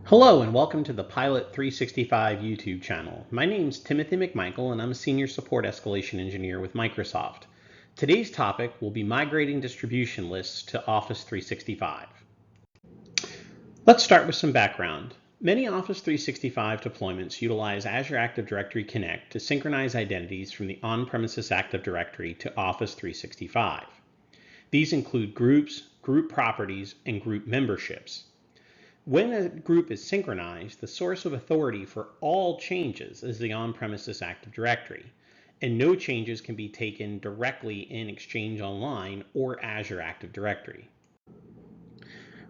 Hello and welcome to the Pilot 365 YouTube channel. My name's Timothy McMichael and I'm a Senior Support Escalation Engineer with Microsoft. Today's topic will be migrating distribution lists to Office 365. Let's start with some background. Many Office 365 deployments utilize Azure Active Directory Connect to synchronize identities from the on-premises Active Directory to Office 365. These include groups, group properties, and group memberships. When a group is synchronized, the source of authority for all changes is the on-premises Active Directory, and no changes can be taken directly in Exchange Online or Azure Active Directory.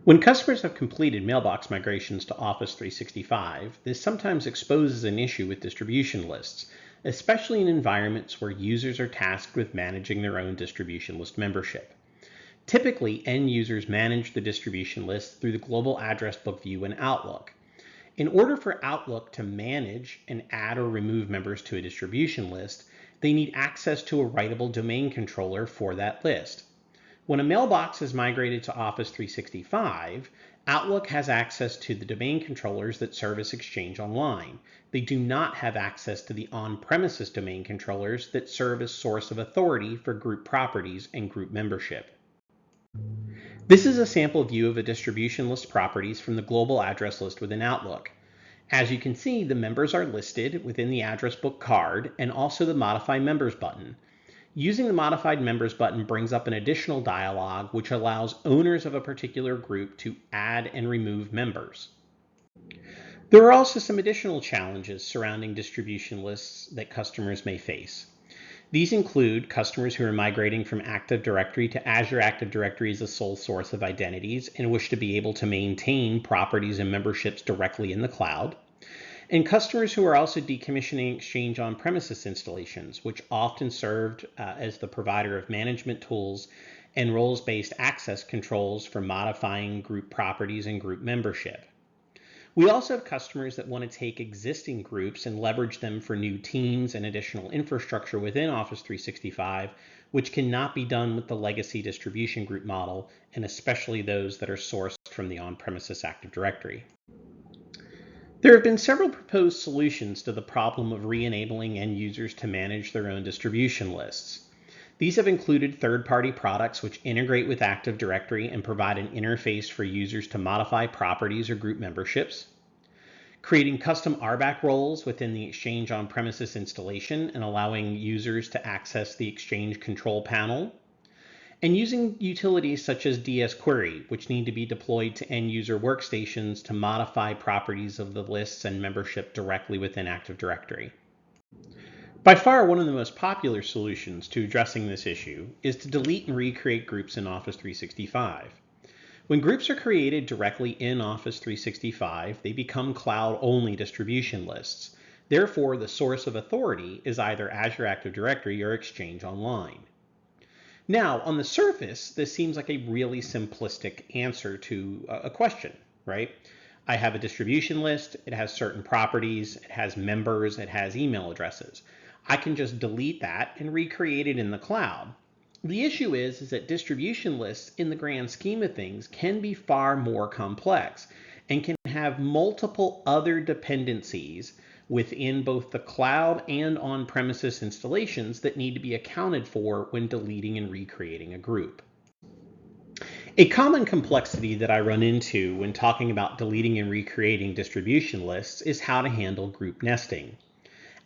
When customers have completed mailbox migrations to Office 365, this sometimes exposes an issue with distribution lists, especially in environments where users are tasked with managing their own distribution list membership. Typically, end users manage the distribution list through the global address book view in Outlook. In order for Outlook to manage and add or remove members to a distribution list, they need access to a writable domain controller for that list. When a mailbox is migrated to Office 365, Outlook has access to the domain controllers that service Exchange Online. They do not have access to the on-premises domain controllers that serve as source of authority for group properties and group membership. This is a sample view of a distribution list properties from the global address list within Outlook. As you can see, the members are listed within the address book card and also the Modify Members button. Using the Modified Members button brings up an additional dialog which allows owners of a particular group to add and remove members. There are also some additional challenges surrounding distribution lists that customers may face. These include customers who are migrating from Active Directory to Azure Active Directory as a sole source of identities and wish to be able to maintain properties and memberships directly in the cloud, and customers who are also decommissioning Exchange on-premises installations, which often served as the provider of management tools and roles-based access controls for modifying group properties and group membership. We also have customers that want to take existing groups and leverage them for new teams and additional infrastructure within Office 365, which cannot be done with the legacy distribution group model, and especially those that are sourced from the on-premises Active Directory. There have been several proposed solutions to the problem of re-enabling end users to manage their own distribution lists. These have included third-party products which integrate with Active Directory and provide an interface for users to modify properties or group memberships, creating custom RBAC roles within the Exchange on-premises installation and allowing users to access the Exchange control panel, and using utilities such as DS Query, which need to be deployed to end-user workstations to modify properties of the lists and membership directly within Active Directory. By far, one of the most popular solutions to addressing this issue is to delete and recreate groups in Office 365. When groups are created directly in Office 365, they become cloud-only distribution lists. Therefore, the source of authority is either Azure Active Directory or Exchange Online. Now, on the surface, this seems like a really simplistic answer to a question, right? I have a distribution list, it has certain properties, it has members, it has email addresses. I can just delete that and recreate it in the cloud. The issue is that distribution lists in the grand scheme of things can be far more complex and can have multiple other dependencies within both the cloud and on-premises installations that need to be accounted for when deleting and recreating a group. A common complexity that I run into when talking about deleting and recreating distribution lists is how to handle group nesting.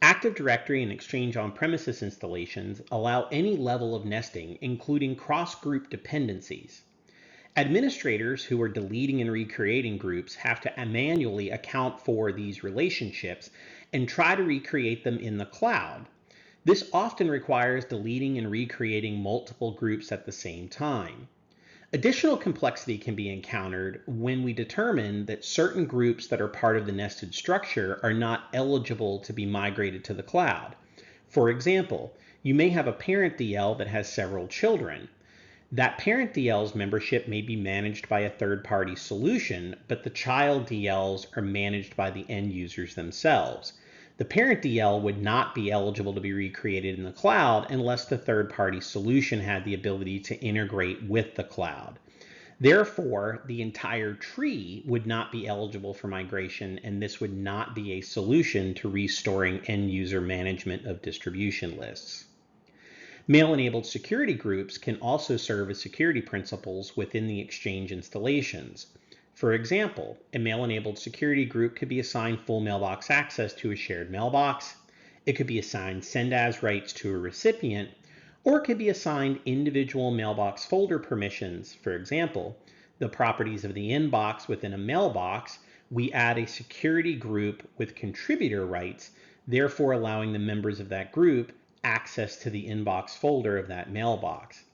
Active Directory and Exchange on-premises installations allow any level of nesting, including cross-group dependencies. Administrators who are deleting and recreating groups have to manually account for these relationships and try to recreate them in the cloud. This often requires deleting and recreating multiple groups at the same time. Additional complexity can be encountered when we determine that certain groups that are part of the nested structure are not eligible to be migrated to the cloud. For example, you may have a parent DL that has several children. That parent DL's membership may be managed by a third-party solution, but the child DLs are managed by the end users themselves. The parent DL would not be eligible to be recreated in the cloud unless the third-party solution had the ability to integrate with the cloud. Therefore, the entire tree would not be eligible for migration, and this would not be a solution to restoring end user management of distribution lists. Mail-enabled security groups can also serve as security principals within the Exchange installations. For example, a mail-enabled security group could be assigned full mailbox access to a shared mailbox. It could be assigned send-as rights to a recipient, or it could be assigned individual mailbox folder permissions. For example, the properties of the inbox within a mailbox, we add a security group with contributor rights, therefore allowing the members of that group access to the inbox folder of that mailbox.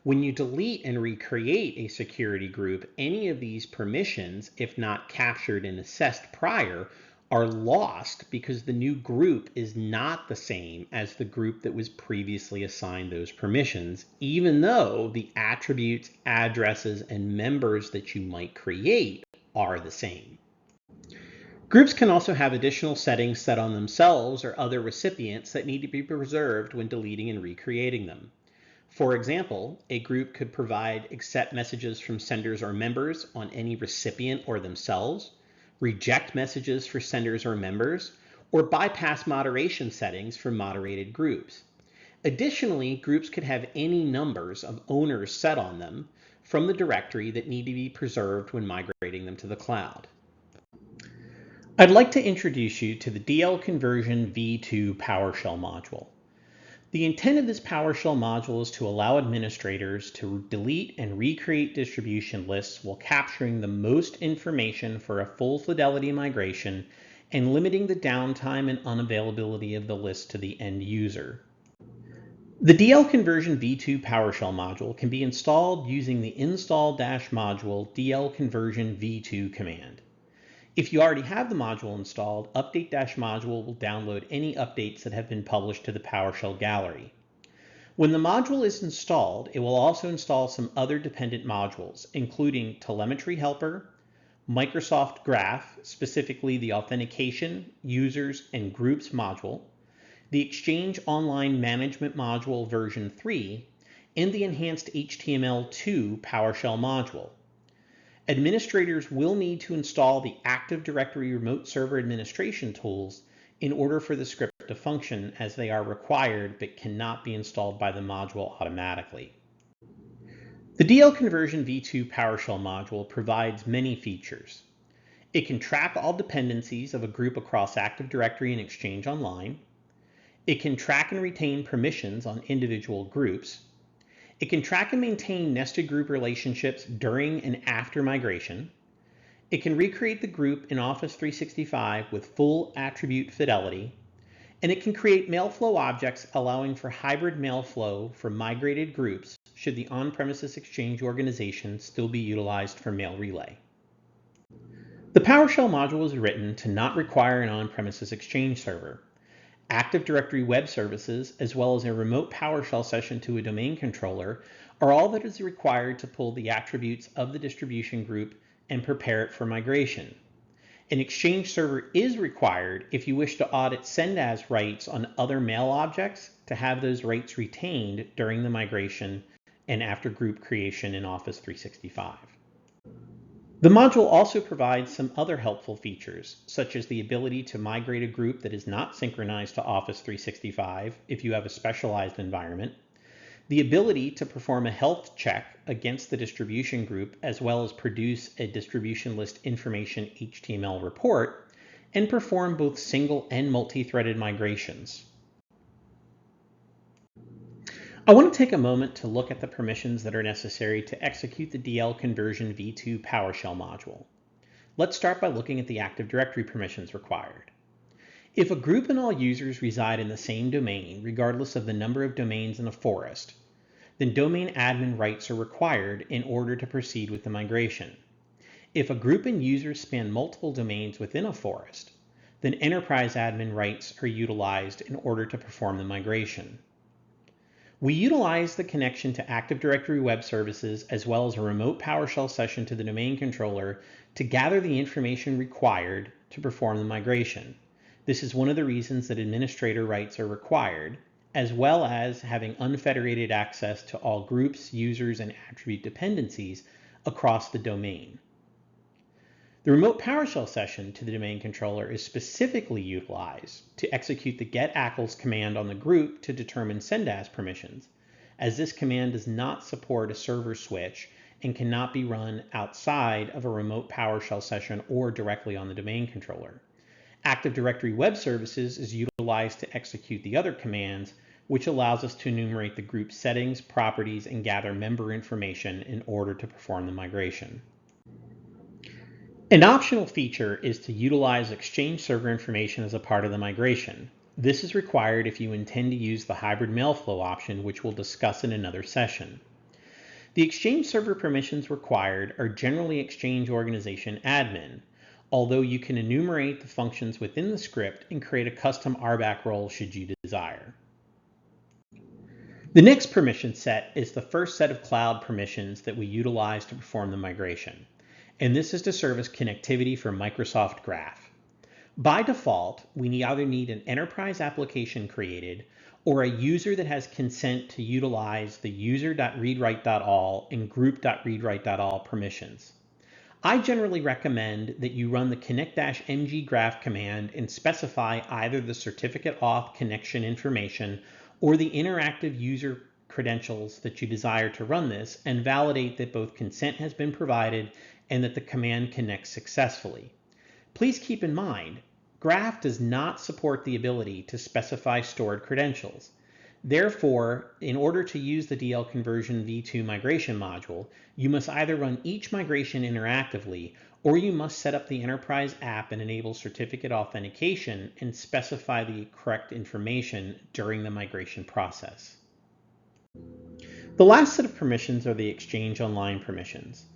When you delete and recreate a security group, any of these permissions, if not captured and assessed prior, are lost because the new group is not the same as the group that was previously assigned those permissions, even though the attributes, addresses, and members that you might create are the same. Groups can also have additional settings set on themselves or other recipients that need to be preserved when deleting and recreating them. For example, a group could provide accept messages from senders or members on any recipient or themselves, reject messages for senders or members, or bypass moderation settings for moderated groups. Additionally, groups could have any numbers of owners set on them from the directory that need to be preserved when migrating them to the cloud. I'd like to introduce you to the DL Conversion v2 PowerShell module. The intent of this PowerShell module is to allow administrators to delete and recreate distribution lists while capturing the most information for a full fidelity migration and limiting the downtime and unavailability of the list to the end user. The DL Conversion v2 PowerShell module can be installed using the install-module DL Conversion v2 command. If you already have the module installed, update-module will download any updates that have been published to the PowerShell gallery. When the module is installed, it will also install some other dependent modules, including Telemetry Helper, Microsoft Graph, specifically the Authentication, Users, and Groups module, the Exchange Online Management module version 3, and the Enhanced HTML2 PowerShell module. Administrators will need to install the Active Directory Remote Server Administration tools in order for the script to function, as they are required but cannot be installed by the module automatically. The DL Conversion v2 PowerShell module provides many features. It can track all dependencies of a group across Active Directory and Exchange Online. It can track and retain permissions on individual groups. It can track and maintain nested group relationships during and after migration. It can recreate the group in Office 365 with full attribute fidelity. And it can create mail flow objects, allowing for hybrid mail flow for migrated groups should the on-premises Exchange organization still be utilized for mail relay. The PowerShell module was written to not require an on-premises Exchange server. Active Directory web services, as well as a remote PowerShell session to a domain controller, are all that is required to pull the attributes of the distribution group and prepare it for migration. An Exchange server is required if you wish to audit send-as rights on other mail objects to have those rights retained during the migration and after group creation in Office 365. The module also provides some other helpful features, such as the ability to migrate a group that is not synchronized to Office 365 if you have a specialized environment, the ability to perform a health check against the distribution group, as well as produce a distribution list information HTML report, and perform both single and multi-threaded migrations. I want to take a moment to look at the permissions that are necessary to execute the DL Conversion v2 PowerShell module. Let's start by looking at the Active Directory permissions required. If a group and all users reside in the same domain, regardless of the number of domains in a forest, then domain admin rights are required in order to proceed with the migration. If a group and users span multiple domains within a forest, then enterprise admin rights are utilized in order to perform the migration. We utilize the connection to Active Directory web services as well as a remote PowerShell session to the domain controller to gather the information required to perform the migration. This is one of the reasons that administrator rights are required, as well as having unfederated access to all groups, users, and attribute dependencies across the domain. The remote PowerShell session to the domain controller is specifically utilized to execute the get_ACLs command on the group to determine send_as permissions, as this command does not support a server switch and cannot be run outside of a remote PowerShell session or directly on the domain controller. Active Directory Web Services is utilized to execute the other commands, which allows us to enumerate the group settings, properties, and gather member information in order to perform the migration. An optional feature is to utilize Exchange server information as a part of the migration. This is required if you intend to use the hybrid mail flow option, which we'll discuss in another session. The Exchange server permissions required are generally Exchange Organization Admin, although you can enumerate the functions within the script and create a custom RBAC role should you desire. The next permission set is the first set of cloud permissions that we utilize to perform the migration, and this is to serve as connectivity for Microsoft Graph. By default, we either need an enterprise application created or a user that has consent to utilize the user.readwrite.all and group.readwrite.all permissions. I generally recommend that you run the connect-mggraph command and specify either the certificate auth connection information or the interactive user credentials that you desire to run this, and validate that both consent has been provided and that the command connects successfully. Please keep in mind, Graph does not support the ability to specify stored credentials. Therefore, in order to use the DL Conversion v2 migration module, you must either run each migration interactively, or you must set up the enterprise app and enable certificate authentication and specify the correct information during the migration process. The last set of permissions are the Exchange Online permissions.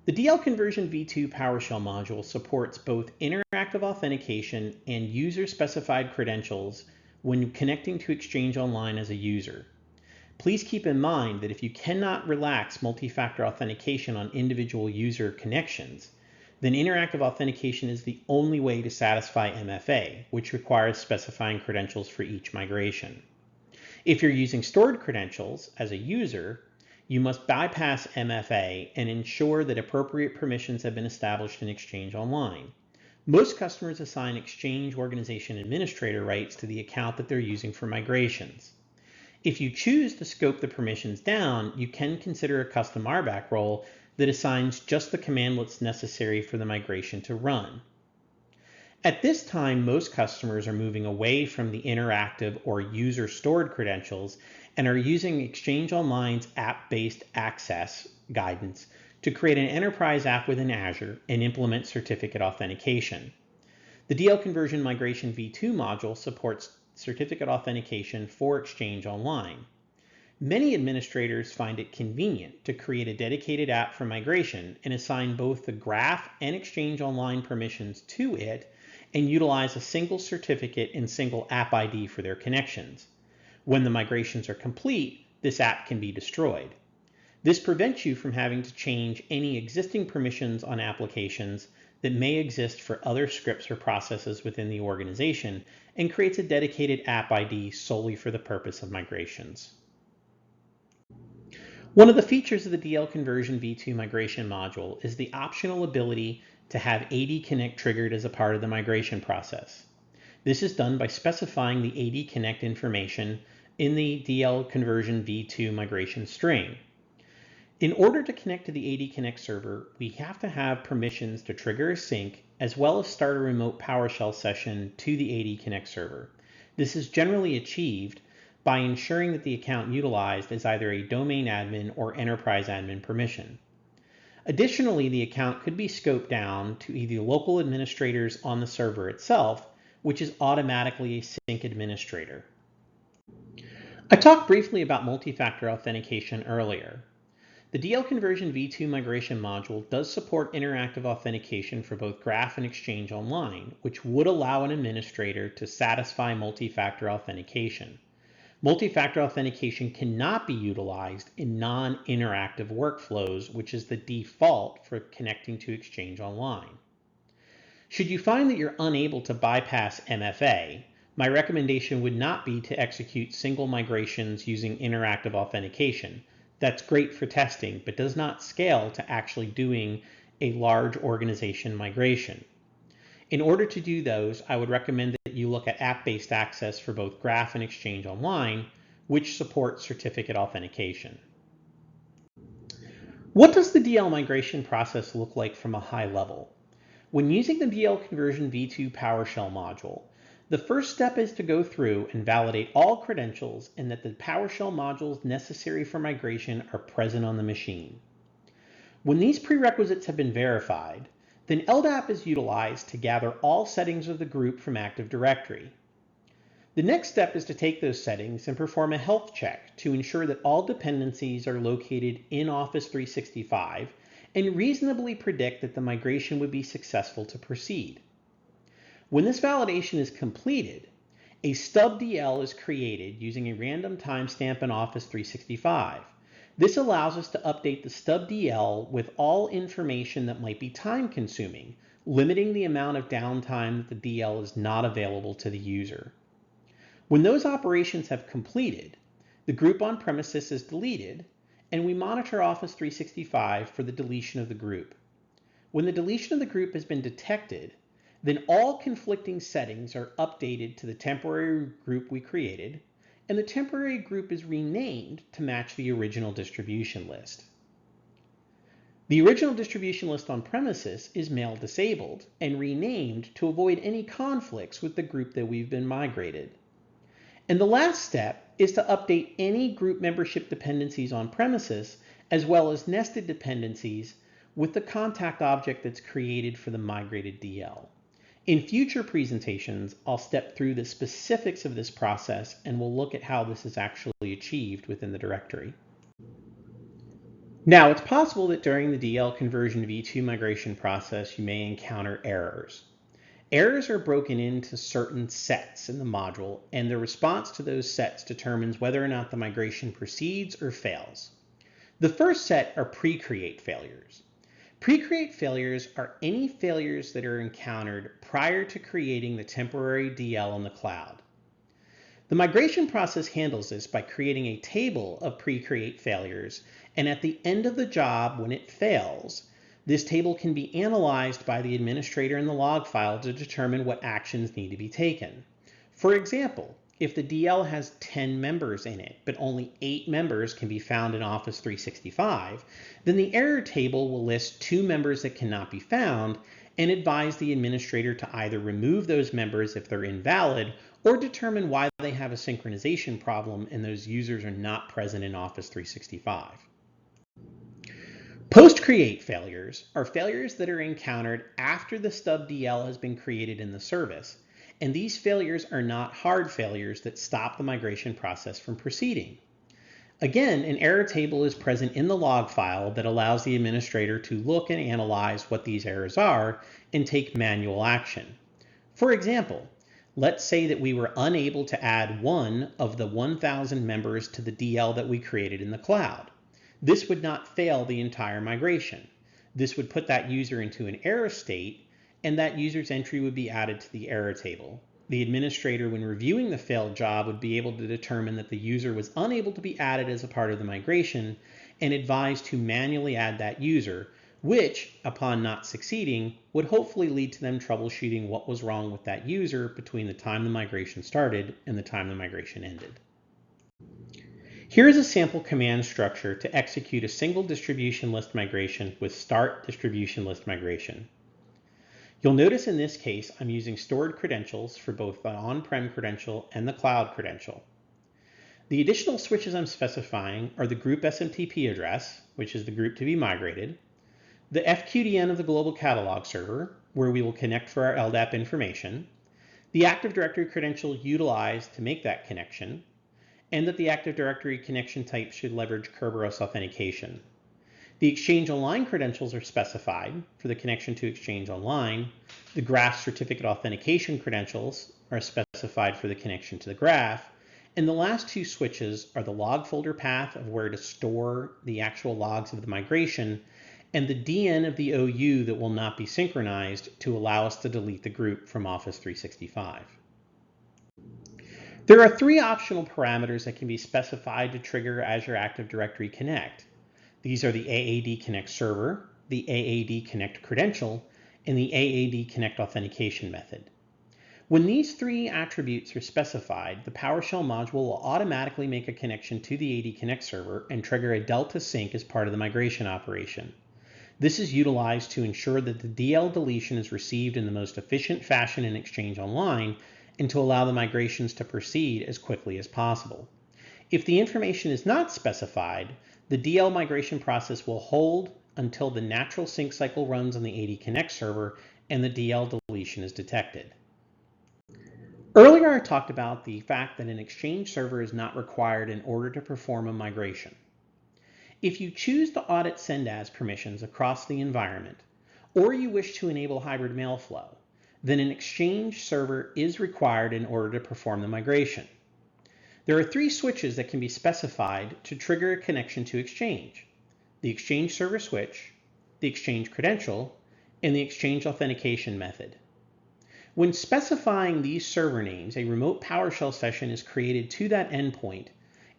The DL Conversion v2 PowerShell module supports both interactive authentication and user-specified credentials when connecting to Exchange Online as a user. Please keep in mind that if you cannot relax multi-factor authentication on individual user connections, then interactive authentication is the only way to satisfy MFA, which requires specifying credentials for each migration. If you're using stored credentials as a user, you must bypass MFA and ensure that appropriate permissions have been established in Exchange Online. Most customers assign Exchange Organization Administrator rights to the account that they're using for migrations. If you choose to scope the permissions down, you can consider a custom RBAC role that assigns just the commandlets necessary for the migration to run. At this time, most customers are moving away from the interactive or user-stored credentials and are using Exchange Online's app-based access guidance to create an enterprise app within Azure and implement certificate authentication. The DL Conversion Migration v2 module supports certificate authentication for Exchange Online. Many administrators find it convenient to create a dedicated app for migration and assign both the Graph and Exchange Online permissions to it and utilize a single certificate and single app ID for their connections. When the migrations are complete, this app can be destroyed. This prevents you from having to change any existing permissions on applications that may exist for other scripts or processes within the organization and creates a dedicated app ID solely for the purpose of migrations. One of the features of the DL Conversion v2 migration module is the optional ability to have AD Connect triggered as a part of the migration process. This is done by specifying the AD Connect information in the DL Conversion v2 migration string. In order to connect to the AD Connect server, we have to have permissions to trigger a sync as well as start a remote PowerShell session to the AD Connect server. This is generally achieved by ensuring that the account utilized is either a domain admin or enterprise admin permission. Additionally, the account could be scoped down to either local administrators on the server itself, which is automatically a sync administrator. I talked briefly about multi-factor authentication earlier. The DL Conversion v2 migration module does support interactive authentication for both Graph and Exchange Online, which would allow an administrator to satisfy multi-factor authentication. Multi-factor authentication cannot be utilized in non-interactive workflows, which is the default for connecting to Exchange Online. Should you find that you're unable to bypass MFA, my recommendation would not be to execute single migrations using interactive authentication. That's great for testing, but does not scale to actually doing a large organization migration. In order to do those, I would recommend that you look at app-based access for both Graph and Exchange Online, which support certificate authentication. What does the DL migration process look like from a high level? When using the DL Conversion v2 PowerShell module, the first step is to go through and validate all credentials and that the PowerShell modules necessary for migration are present on the machine. When these prerequisites have been verified, then LDAP is utilized to gather all settings of the group from Active Directory. The next step is to take those settings and perform a health check to ensure that all dependencies are located in Office 365 and reasonably predict that the migration would be successful to proceed. When this validation is completed, a stub DL is created using a random timestamp in Office 365. This allows us to update the stub DL with all information that might be time consuming, limiting the amount of downtime that the DL is not available to the user. When those operations have completed, the group on premises is deleted, and we monitor Office 365 for the deletion of the group. When the deletion of the group has been detected, then all conflicting settings are updated to the temporary group we created, and the temporary group is renamed to match the original distribution list. The original distribution list on premises is mail disabled and renamed to avoid any conflicts with the group that we've been migrated. And the last step is to update any group membership dependencies on premises, as well as nested dependencies with the contact object that's created for the migrated DL. In future presentations, I'll step through the specifics of this process and we'll look at how this is actually achieved within the directory. Now, it's possible that during the DL conversion v2 migration process, you may encounter errors. Errors are broken into certain sets in the module, and the response to those sets determines whether or not the migration proceeds or fails. The first set are pre-create failures. Pre-create failures are any failures that are encountered prior to creating the temporary DL in the cloud. The migration process handles this by creating a table of pre-create failures, and at the end of the job, when it fails, this table can be analyzed by the administrator in the log file to determine what actions need to be taken. For example, if the DL has 10 members in it, but only 8 members can be found in Office 365, then the error table will list 2 members that cannot be found and advise the administrator to either remove those members if they're invalid or determine why they have a synchronization problem and those users are not present in Office 365. Post-create failures are failures that are encountered after the stub DL has been created in the service, and these failures are not hard failures that stop the migration process from proceeding. Again, an error table is present in the log file that allows the administrator to look and analyze what these errors are and take manual action. For example, let's say that we were unable to add one of the 1,000 members to the DL that we created in the cloud. This would not fail the entire migration. This would put that user into an error state, and that user's entry would be added to the error table. The administrator, when reviewing the failed job, would be able to determine that the user was unable to be added as a part of the migration and advise to manually add that user, which, upon not succeeding, would hopefully lead to them troubleshooting what was wrong with that user between the time the migration started and the time the migration ended. Here is a sample command structure to execute a single distribution list migration with start distribution list migration. You'll notice in this case, I'm using stored credentials for both the on-prem credential and the cloud credential. The additional switches I'm specifying are the group SMTP address, which is the group to be migrated, the FQDN of the global catalog server, where we will connect for our LDAP information, the Active Directory credential utilized to make that connection, and that the Active Directory connection type should leverage Kerberos authentication. The Exchange Online credentials are specified for the connection to Exchange Online. The Graph certificate authentication credentials are specified for the connection to the Graph. And the last two switches are the log folder path of where to store the actual logs of the migration and the DN of the OU that will not be synchronized to allow us to delete the group from Office 365. There are three optional parameters that can be specified to trigger Azure Active Directory Connect. These are the AAD Connect server, the AAD Connect credential, and the AAD Connect authentication method. When these three attributes are specified, the PowerShell module will automatically make a connection to the AD Connect server and trigger a Delta sync as part of the migration operation. This is utilized to ensure that the DL deletion is received in the most efficient fashion in Exchange Online and to allow the migrations to proceed as quickly as possible. If the information is not specified, the DL migration process will hold until the natural sync cycle runs on the AD Connect server and the DL deletion is detected. Earlier I talked about the fact that an Exchange server is not required in order to perform a migration. If you choose to audit send as permissions across the environment, or you wish to enable hybrid mail flow, then an Exchange server is required in order to perform the migration. There are three switches that can be specified to trigger a connection to Exchange: the Exchange server switch, the Exchange credential, and the Exchange authentication method. When specifying these server names, a remote PowerShell session is created to that endpoint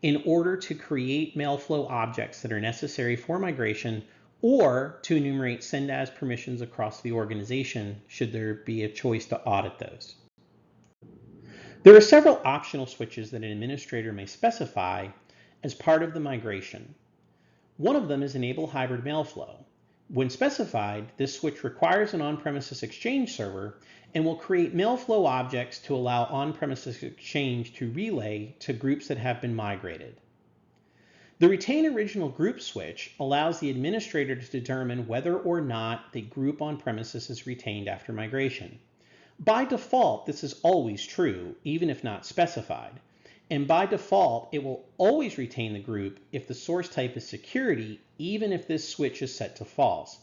in order to create mailflow objects that are necessary for migration or to enumerate send as permissions across the organization should there be a choice to audit those. There are several optional switches that an administrator may specify as part of the migration. One of them is Enable Hybrid Mailflow. When specified, this switch requires an on-premises Exchange server and will create mailflow objects to allow on-premises Exchange to relay to groups that have been migrated. The Retain Original Group switch allows the administrator to determine whether or not the group on-premises is retained after migration. By default, this is always true, even if not specified. And by default, it will always retain the group if the source type is security, even if this switch is set to false.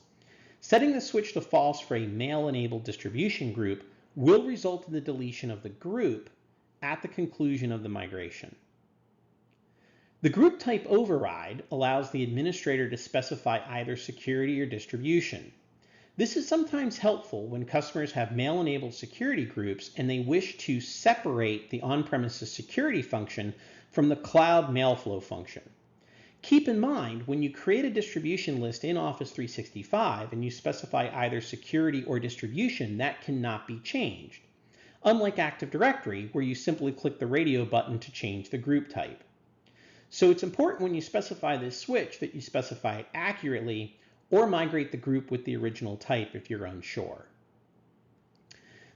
Setting the switch to false for a mail-enabled distribution group will result in the deletion of the group at the conclusion of the migration. The group type override allows the administrator to specify either security or distribution. This is sometimes helpful when customers have mail-enabled security groups and they wish to separate the on-premises security function from the cloud mailflow function. Keep in mind, when you create a distribution list in Office 365 and you specify either security or distribution, that cannot be changed. Unlike Active Directory, where you simply click the radio button to change the group type. So it's important when you specify this switch that you specify it accurately or migrate the group with the original type if you're unsure.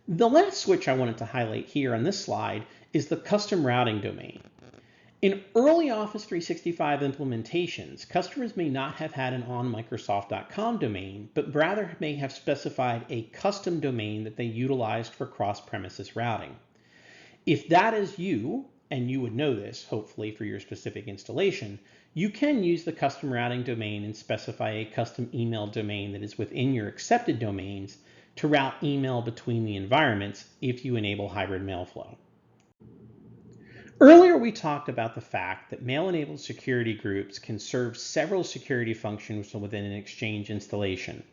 The last switch I wanted to highlight here on this slide is the custom routing domain. In early Office 365 implementations, customers may not have had an onmicrosoft.com domain, but rather may have specified a custom domain that they utilized for cross-premises routing. If that is you, and you would know this, hopefully, for your specific installation, you can use the custom routing domain and specify a custom email domain that is within your accepted domains to route email between the environments if you enable hybrid mailflow. Earlier, we talked about the fact that mail-enabled security groups can serve several security functions within an Exchange installation.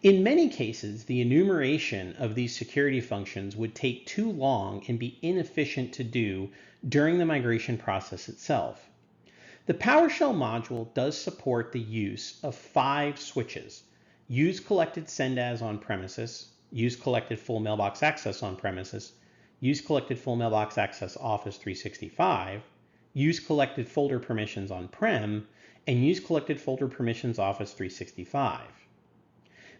In many cases, the enumeration of these security functions would take too long and be inefficient to do during the migration process itself. The PowerShell module does support the use of 5 switches: use collected send as on premises, use collected full mailbox access on premises, use collected full mailbox access Office 365, use collected folder permissions on-prem, and use collected folder permissions Office 365.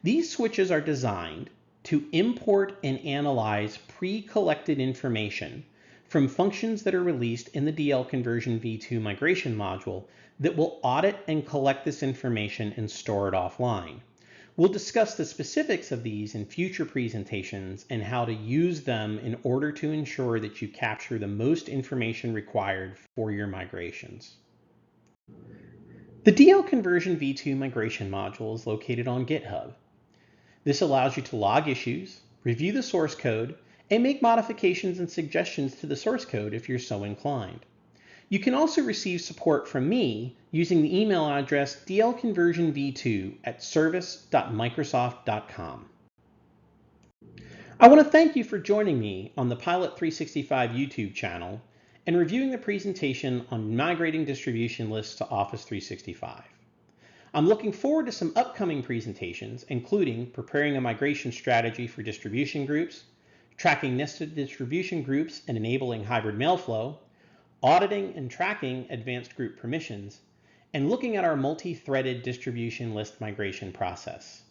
These switches are designed to import and analyze pre-collected information from functions that are released in the DL Conversion v2 migration module that will audit and collect this information and store it offline. We'll discuss the specifics of these in future presentations and how to use them in order to ensure that you capture the most information required for your migrations. The DL Conversion v2 migration module is located on GitHub. This allows you to log issues, review the source code, and make modifications and suggestions to the source code if you're so inclined. You can also receive support from me using the email address dlconversionv2@service.microsoft.com. I want to thank you for joining me on the Pilot 365 YouTube channel and reviewing the presentation on migrating distribution lists to Office 365. I'm looking forward to some upcoming presentations, including preparing a migration strategy for distribution groups, tracking nested distribution groups and enabling hybrid mail flow, auditing and tracking advanced group permissions, and looking at our multi-threaded distribution list migration process.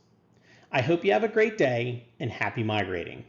I hope you have a great day and happy migrating.